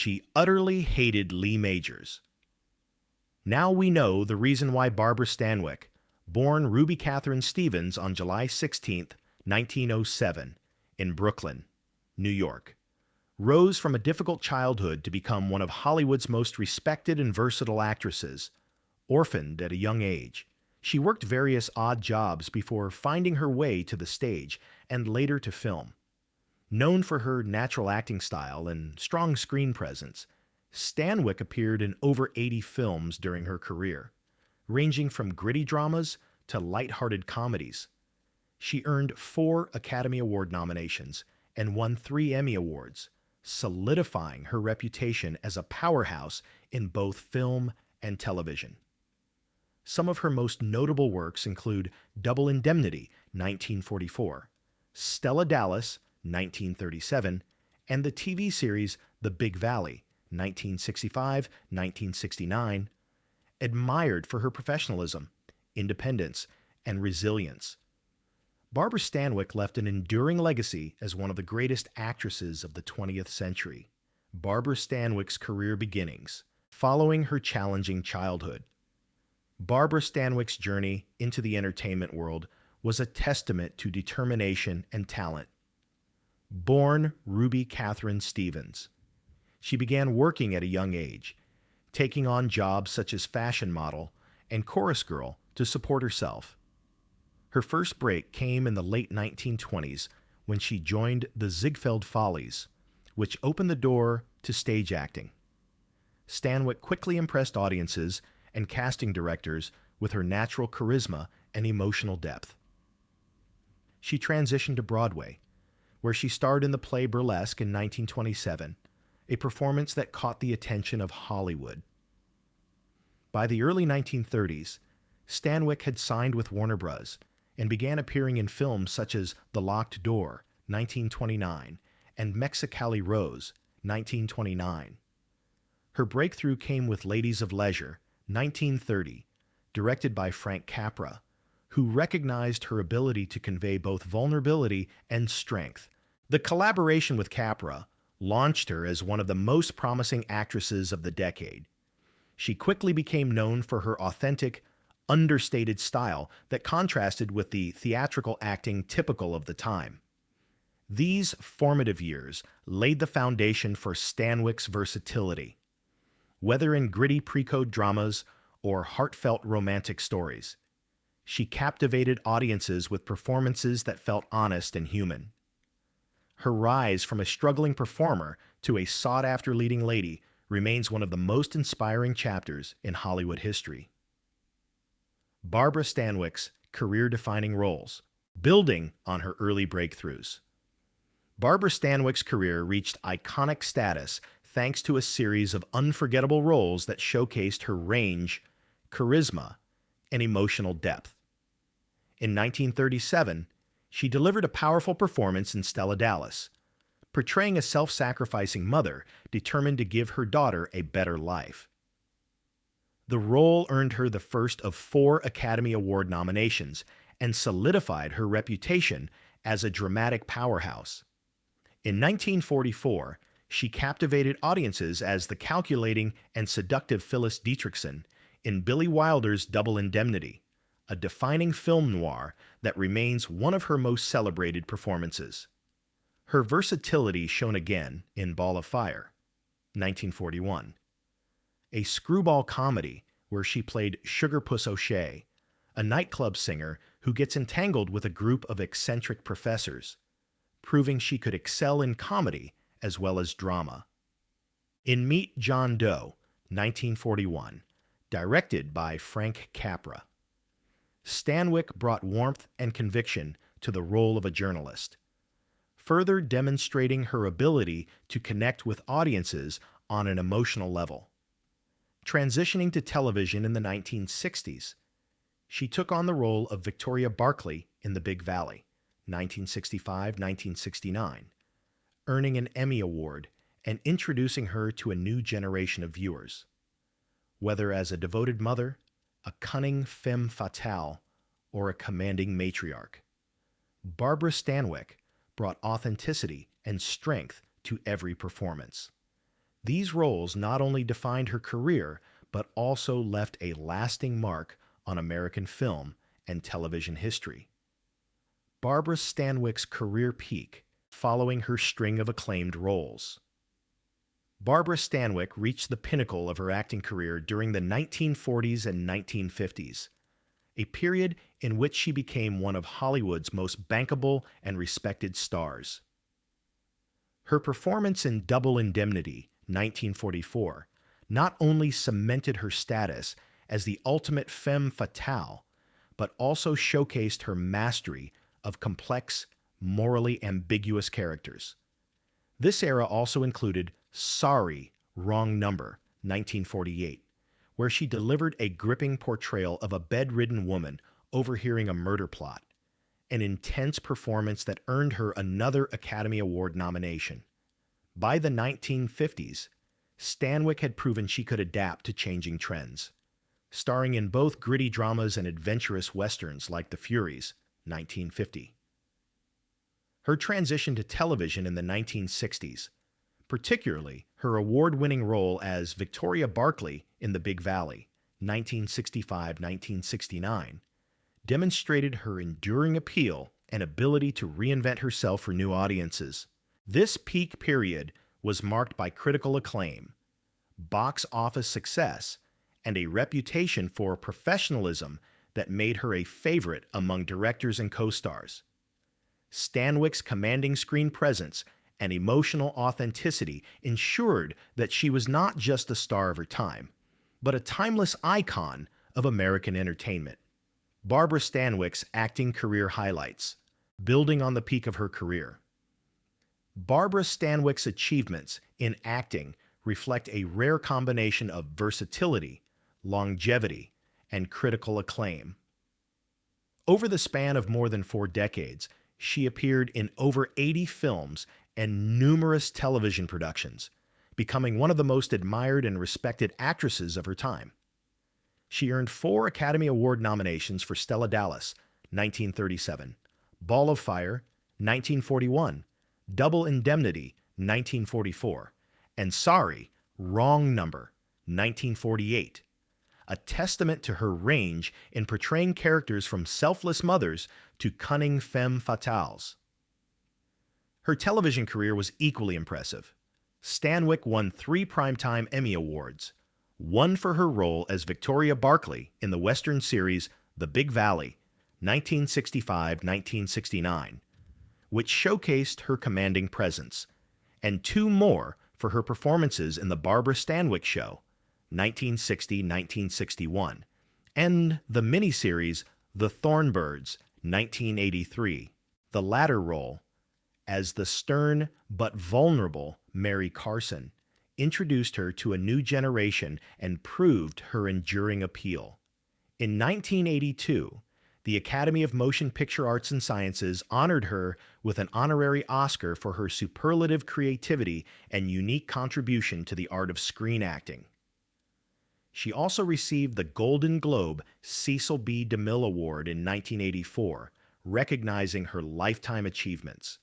she utterly hated Lee Majors. Now we know the reason why Barbara Stanwyck, born Ruby Catherine Stevens on July 16, 1907, in Brooklyn, New York, rose from a difficult childhood to become one of Hollywood's most respected and versatile actresses. Orphaned at a young age, she worked various odd jobs before finding her way to the stage and later to film. Known for her natural acting style and strong screen presence, Stanwyck appeared in over 80 films during her career, ranging from gritty dramas to light-hearted comedies. She earned 4 Academy Award nominations and won 3 Emmy Awards, solidifying her reputation as a powerhouse in both film and television. Some of her most notable works include Double Indemnity, 1944, Stella Dallas, 1937, and the TV series The Big Valley, 1965-1969, admired for her professionalism, independence, and resilience. Barbara Stanwyck left an enduring legacy as one of the greatest actresses of the 20th century. Barbara Stanwyck's career beginnings, following her challenging childhood. Barbara Stanwyck's journey into the entertainment world was a testament to determination and talent. Born Ruby Catherine Stevens, she began working at a young age, taking on jobs such as fashion model and chorus girl to support herself. Her first break came in the late 1920s when she joined the Ziegfeld Follies, which opened the door to stage acting. Stanwyck quickly impressed audiences and casting directors with her natural charisma and emotional depth. She transitioned to Broadway, where she starred in the play Burlesque in 1927, a performance that caught the attention of Hollywood. By the early 1930s, Stanwyck had signed with Warner Bros. And began appearing in films such as The Locked Door, 1929, and Mexicali Rose, 1929. Her breakthrough came with Ladies of Leisure, 1930, directed by Frank Capra, who recognized her ability to convey both vulnerability and strength. The collaboration with Capra launched her as one of the most promising actresses of the decade. She quickly became known for her authentic, understated style that contrasted with the theatrical acting typical of the time. These formative years laid the foundation for Stanwyck's versatility. Whether in gritty pre-code dramas or heartfelt romantic stories, she captivated audiences with performances that felt honest and human. Her rise from a struggling performer to a sought-after leading lady remains one of the most inspiring chapters in Hollywood history. Barbara Stanwyck's career-defining roles, building on her early breakthroughs. Barbara Stanwyck's career reached iconic status thanks to a series of unforgettable roles that showcased her range, charisma, and emotional depth. In 1937, she delivered a powerful performance in Stella Dallas, portraying a self-sacrificing mother determined to give her daughter a better life. The role earned her the first of 4 Academy Award nominations and solidified her reputation as a dramatic powerhouse. In 1944, she captivated audiences as the calculating and seductive Phyllis Dietrichson in Billy Wilder's Double Indemnity, a defining film noir that remains one of her most celebrated performances. Her versatility shone again in Ball of Fire, 1941, a screwball comedy where she played Sugar Puss O'Shea, a nightclub singer who gets entangled with a group of eccentric professors, proving she could excel in comedy as well as drama. In Meet John Doe, 1941, directed by Frank Capra, Stanwyck brought warmth and conviction to the role of a journalist, further demonstrating her ability to connect with audiences on an emotional level. Transitioning to television in the 1960s, she took on the role of Victoria Barkley in The Big Valley, 1965-1969, earning an Emmy Award and introducing her to a new generation of viewers. Whether as a devoted mother, a cunning femme fatale, or a commanding matriarch, Barbara Stanwyck brought authenticity and strength to every performance. These roles not only defined her career, but also left a lasting mark on American film and television history. Barbara Stanwyck's career peak, following her string of acclaimed roles. Barbara Stanwyck reached the pinnacle of her acting career during the 1940s and 1950s, a period in which she became one of Hollywood's most bankable and respected stars. Her performance in Double Indemnity, 1944, not only cemented her status as the ultimate femme fatale, but also showcased her mastery of complex, morally ambiguous characters. This era also included Sorry, Wrong Number, 1948, where she delivered a gripping portrayal of a bedridden woman overhearing a murder plot, an intense performance that earned her another Academy Award nomination. By the 1950s, Stanwyck had proven she could adapt to changing trends, starring in both gritty dramas and adventurous westerns like The Furies, 1950. Her transition to television in the 1960s, particularly her award-winning role as Victoria Barkley in The Big Valley, 1965-1969, demonstrated her enduring appeal and ability to reinvent herself for new audiences. This peak period was marked by critical acclaim, box office success, and a reputation for professionalism that made her a favorite among directors and co-stars. Stanwyck's commanding screen presence and emotional authenticity ensured that she was not just a star of her time, but a timeless icon of American entertainment. Barbara Stanwyck's acting career highlights, building on the peak of her career. Barbara Stanwyck's achievements in acting reflect a rare combination of versatility, longevity, and critical acclaim. Over the span of more than 4 decades, she appeared in over 80 films and numerous television productions, becoming one of the most admired and respected actresses of her time. She earned 4 Academy Award nominations for Stella Dallas, 1937, Ball of Fire, 1941, Double Indemnity, 1944, and Sorry, Wrong Number, 1948, a testament to her range in portraying characters from selfless mothers to cunning femme fatales. Her television career was equally impressive. Stanwyck won 3 Primetime Emmy Awards, one for her role as Victoria Barkley in the Western series The Big Valley, 1965-1969, which showcased her commanding presence, and 2 more for her performances in The Barbara Stanwyck Show, 1960-1961, and the miniseries The Thornbirds, 1983. The latter role, as the stern but vulnerable Mary Carson, introduced her to a new generation and proved her enduring appeal. In 1982, the Academy of Motion Picture Arts and Sciences honored her with an honorary Oscar for her superlative creativity and unique contribution to the art of screen acting. She also received the Golden Globe Cecil B. DeMille Award in 1984, recognizing her lifetime achievements.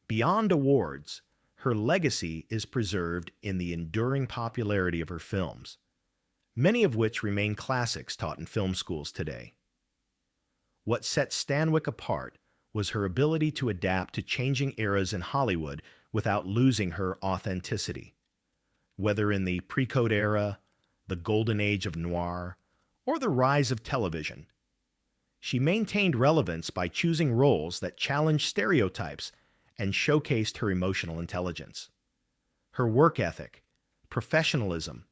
Beyond awards, her legacy is preserved in the enduring popularity of her films, many of which remain classics taught in film schools today. What set Stanwyck apart was her ability to adapt to changing eras in Hollywood without losing her authenticity. Whether in the pre-code era, the golden age of noir, or the rise of television, she maintained relevance by choosing roles that challenged stereotypes and showcased her emotional intelligence. Her work ethic, professionalism,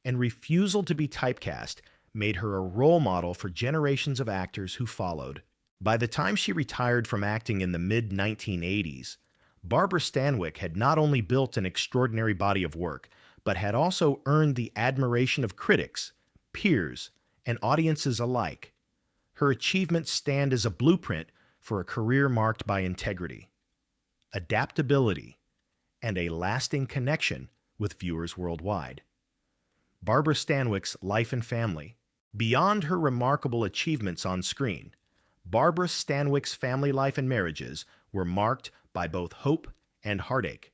and refusal to be typecast made her a role model for generations of actors who followed. By the time she retired from acting in the mid-1980s, Barbara Stanwyck had not only built an extraordinary body of work, but had also earned the admiration of critics, peers, and audiences alike. Her achievements stand as a blueprint for a career marked by integrity, adaptability, and a lasting connection with viewers worldwide. Barbara Stanwyck's life and family. Beyond her remarkable achievements on screen, Barbara Stanwyck's family life and marriages were marked by both hope and heartache.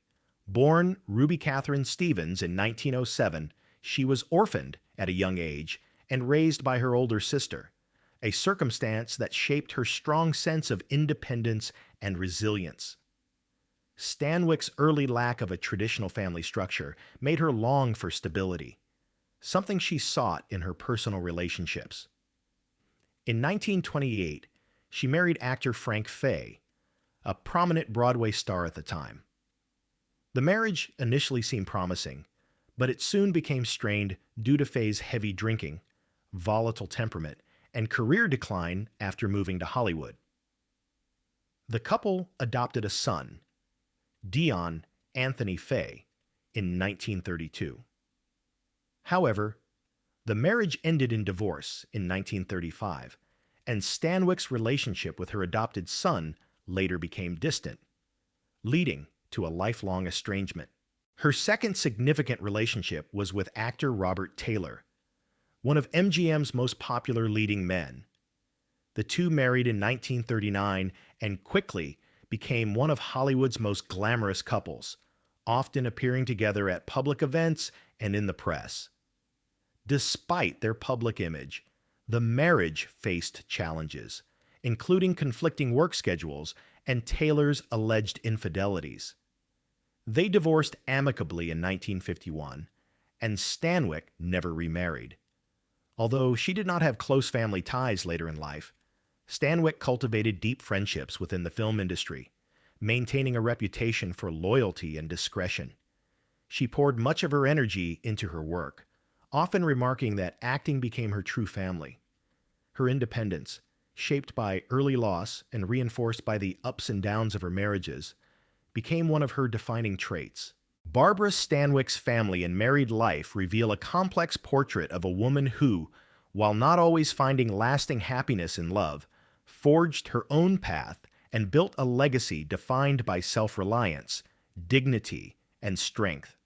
Born Ruby Catherine Stevens in 1907, she was orphaned at a young age and raised by her older sister, a circumstance that shaped her strong sense of independence and resilience. Stanwyck's early lack of a traditional family structure made her long for stability, something she sought in her personal relationships. In 1928, she married actor Frank Fay, a prominent Broadway star at the time. The marriage initially seemed promising, but it soon became strained due to Fay's heavy drinking, volatile temperament, and career decline after moving to Hollywood. The couple adopted a son, Dion Anthony Fay, in 1932. However, the marriage ended in divorce in 1935, and Stanwyck's relationship with her adopted son later became distant, leading to a lifelong estrangement. Her second significant relationship was with actor Robert Taylor, one of MGM's most popular leading men. The two married in 1939 and quickly became one of Hollywood's most glamorous couples, often appearing together at public events and in the press. Despite their public image, the marriage faced challenges, including conflicting work schedules and Taylor's alleged infidelities. They divorced amicably in 1951, and Stanwyck never remarried. Although she did not have close family ties later in life, Stanwyck cultivated deep friendships within the film industry, maintaining a reputation for loyalty and discretion. She poured much of her energy into her work, often remarking that acting became her true family. Her independence, shaped by early loss and reinforced by the ups and downs of her marriages, became one of her defining traits. Barbara Stanwyck's family and married life reveal a complex portrait of a woman who, while not always finding lasting happiness in love, forged her own path and built a legacy defined by self-reliance, dignity, and strength.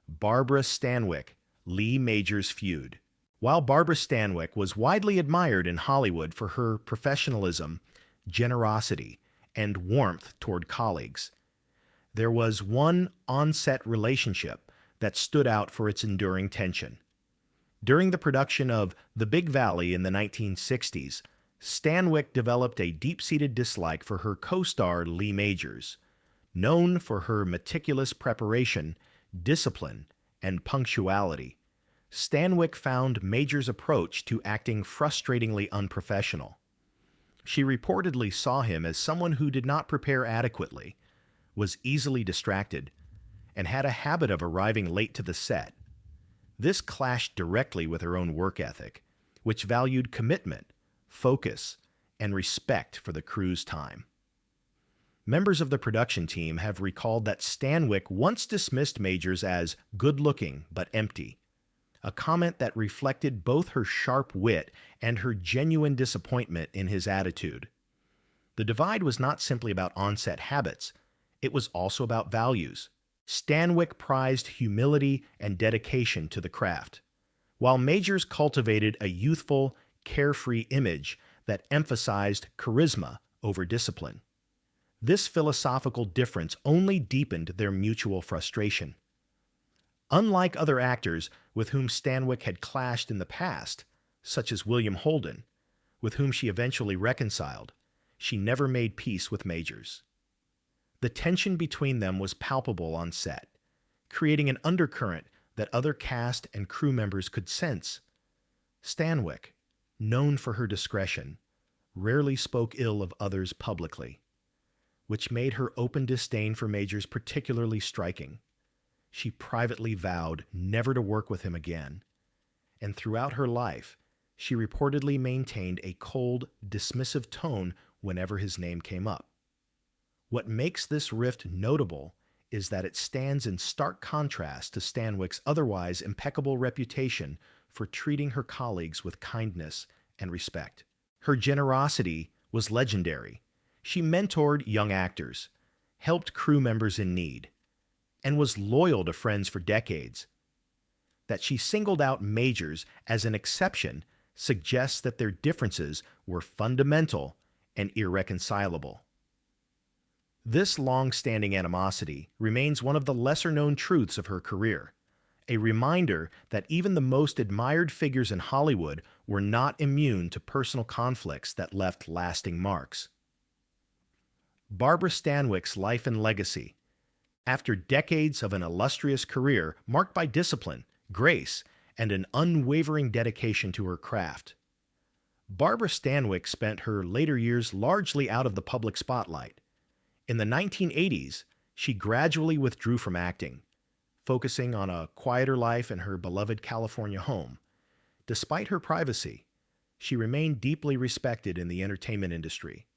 Barbara Stanwyck, Lee Majors feud. While Barbara Stanwyck was widely admired in Hollywood for her professionalism, generosity, and warmth toward colleagues, there was one on-set relationship that stood out for its enduring tension. During the production of The Big Valley in the 1960s, Stanwyck developed a deep-seated dislike for her co-star Lee Majors, known for her meticulous preparation, discipline, and punctuality. Stanwyck found Majors' approach to acting frustratingly unprofessional. She reportedly saw him as someone who did not prepare adequately, was easily distracted, and had a habit of arriving late to the set. This clashed directly with her own work ethic, which valued commitment, focus, and respect for the crew's time. Members of the production team have recalled that Stanwyck once dismissed Majors as good-looking but empty, a comment that reflected both her sharp wit and her genuine disappointment in his attitude. The divide was not simply about on-set habits, it was also about values. Stanwyck prized humility and dedication to the craft, while Majors cultivated a youthful, carefree image that emphasized charisma over discipline. This philosophical difference only deepened their mutual frustration. Unlike other actors with whom Stanwyck had clashed in the past, such as William Holden, with whom she eventually reconciled, she never made peace with Majors. The tension between them was palpable on set, creating an undercurrent that other cast and crew members could sense. Stanwyck, known for her discretion, rarely spoke ill of others publicly, which made her open disdain for Majors particularly striking. She privately vowed never to work with him again, and throughout her life, she reportedly maintained a cold, dismissive tone whenever his name came up. What makes this rift notable is that it stands in stark contrast to Stanwyck's otherwise impeccable reputation for treating her colleagues with kindness and respect. Her generosity was legendary. She mentored young actors, helped crew members in need, and was loyal to friends for decades. That she singled out Majors as an exception suggests that their differences were fundamental and irreconcilable. This long-standing animosity remains one of the lesser-known truths of her career, a reminder that even the most admired figures in Hollywood were not immune to personal conflicts that left lasting marks. Barbara Stanwyck's life and legacy. After decades of an illustrious career marked by discipline, grace, and an unwavering dedication to her craft, Barbara Stanwyck spent her later years largely out of the public spotlight. In the 1980s, she gradually withdrew from acting, focusing on a quieter life in her beloved California home. Despite her privacy, she remained deeply respected in the entertainment industry,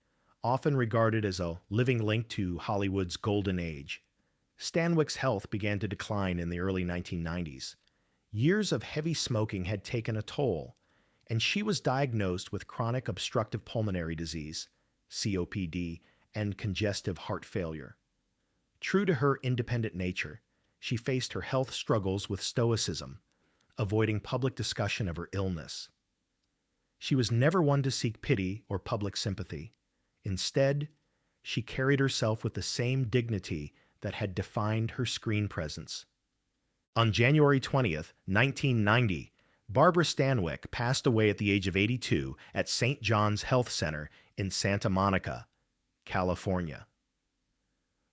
often regarded as a living link to Hollywood's golden age. Stanwyck's health began to decline in the early 1990s. Years of heavy smoking had taken a toll, and she was diagnosed with chronic obstructive pulmonary disease, COPD, and congestive heart failure. True to her independent nature, she faced her health struggles with stoicism, avoiding public discussion of her illness. She was never one to seek pity or public sympathy. Instead, she carried herself with the same dignity that had defined her screen presence. On January 20th, 1990, Barbara Stanwyck passed away at the age of 82 at St. John's Health Center in Santa Monica, California.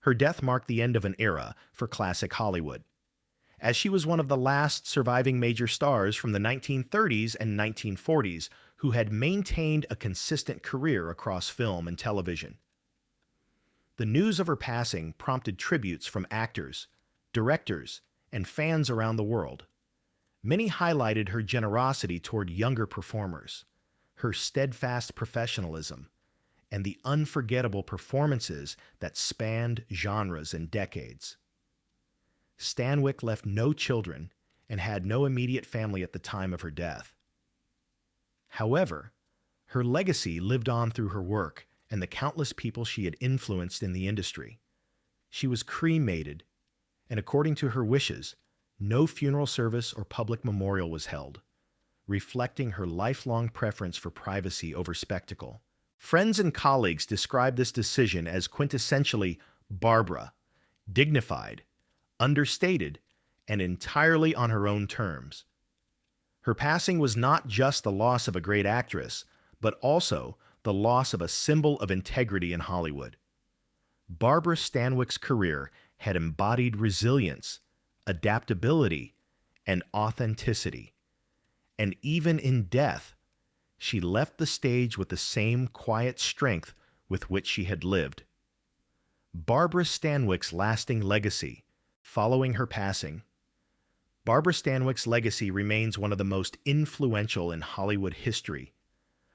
Her death marked the end of an era for classic Hollywood, as she was one of the last surviving major stars from the 1930s and 1940s who had maintained a consistent career across film and television. The news of her passing prompted tributes from actors, directors, and fans around the world. Many highlighted her generosity toward younger performers, her steadfast professionalism, and the unforgettable performances that spanned genres and decades. Stanwyck left no children and had no immediate family at the time of her death. However, her legacy lived on through her work and the countless people she had influenced in the industry. She was cremated, and according to her wishes, no funeral service or public memorial was held, reflecting her lifelong preference for privacy over spectacle. Friends and colleagues described this decision as quintessentially Barbara, dignified, understated, and entirely on her own terms. Her passing was not just the loss of a great actress, but also the loss of a symbol of integrity in Hollywood. Barbara Stanwyck's career had embodied resilience, adaptability, and authenticity. And even in death, she left the stage with the same quiet strength with which she had lived. Barbara Stanwyck's lasting legacy. Following her passing, Barbara Stanwyck's legacy remains one of the most influential in Hollywood history.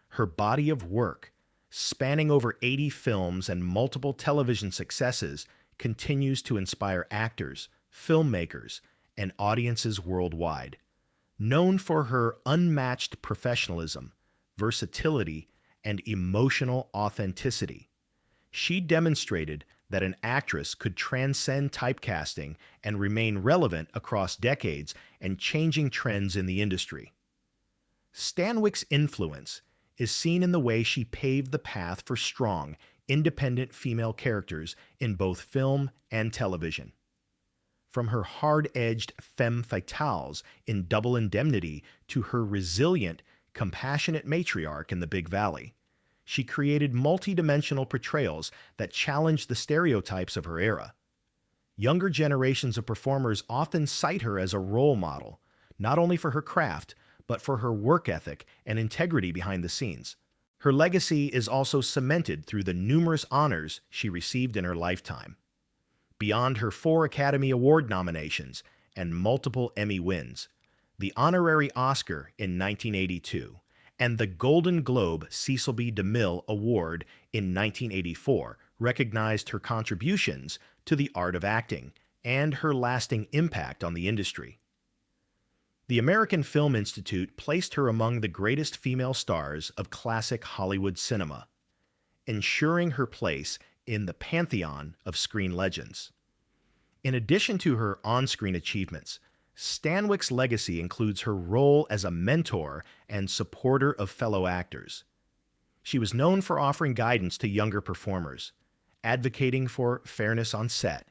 Her body of work, spanning over 80 films and multiple television successes, continues to inspire actors, filmmakers, and audiences worldwide. Known for her unmatched professionalism, versatility, and emotional authenticity, she demonstrated that an actress could transcend typecasting and remain relevant across decades and changing trends in the industry. Stanwyck's influence is seen in the way she paved the path for strong, independent female characters in both film and television. From her hard-edged femme fatales in Double Indemnity to her resilient, compassionate matriarch in The Big Valley, she created multi-dimensional portrayals that challenged the stereotypes of her era. Younger generations of performers often cite her as a role model, not only for her craft, but for her work ethic and integrity behind the scenes. Her legacy is also cemented through the numerous honors she received in her lifetime. Beyond her 4 Academy Award nominations and multiple Emmy wins, the honorary Oscar in 1982, and the Golden Globe Cecil B. DeMille Award in 1984 recognized her contributions to the art of acting and her lasting impact on the industry. The American Film Institute placed her among the greatest female stars of classic Hollywood cinema, ensuring her place in the pantheon of screen legends. In addition to her on-screen achievements, Stanwyck's legacy includes her role as a mentor and supporter of fellow actors. She was known for offering guidance to younger performers, advocating for fairness on set,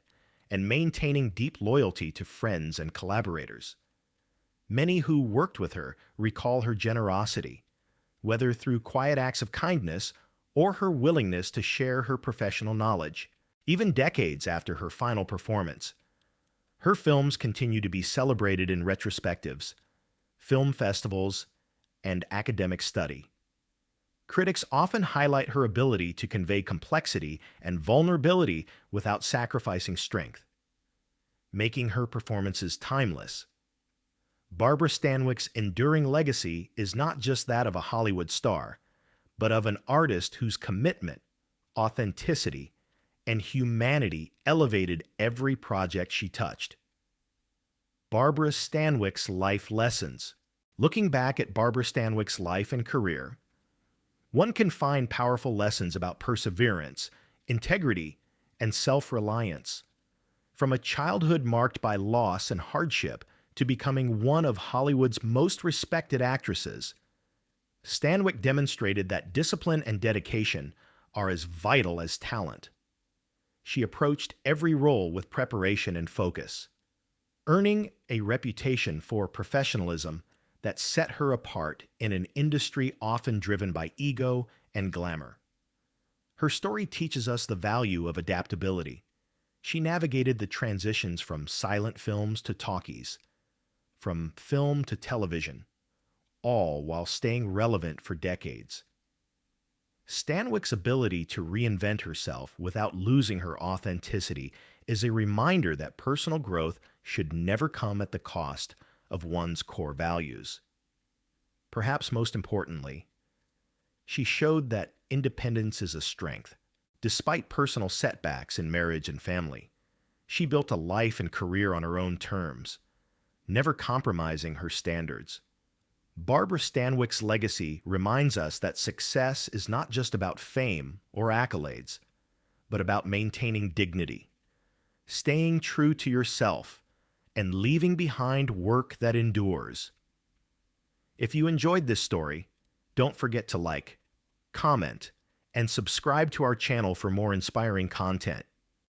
and maintaining deep loyalty to friends and collaborators. Many who worked with her recall her generosity, whether through quiet acts of kindness or her willingness to share her professional knowledge, even decades after her final performance. Her films continue to be celebrated in retrospectives, film festivals, and academic study. Critics often highlight her ability to convey complexity and vulnerability without sacrificing strength, making her performances timeless. Barbara Stanwyck's enduring legacy is not just that of a Hollywood star, but of an artist whose commitment, authenticity, and humanity elevated every project she touched. Barbara Stanwyck's life lessons. Looking back at Barbara Stanwyck's life and career, one can find powerful lessons about perseverance, integrity, and self-reliance. From a childhood marked by loss and hardship to becoming one of Hollywood's most respected actresses, Stanwyck demonstrated that discipline and dedication are as vital as talent. She approached every role with preparation and focus, earning a reputation for professionalism that set her apart in an industry often driven by ego and glamour. Her story teaches us the value of adaptability. She navigated the transitions from silent films to talkies, from film to television, all while staying relevant for decades. Stanwyck's ability to reinvent herself without losing her authenticity is a reminder that personal growth should never come at the cost of one's core values. Perhaps most importantly, she showed that independence is a strength. Despite personal setbacks in marriage and family, she built a life and career on her own terms, never compromising her standards. Barbara Stanwyck's legacy reminds us that success is not just about fame or accolades, but about maintaining dignity, staying true to yourself, and leaving behind work that endures. If you enjoyed this story, don't forget to like, comment, and subscribe to our channel for more inspiring content.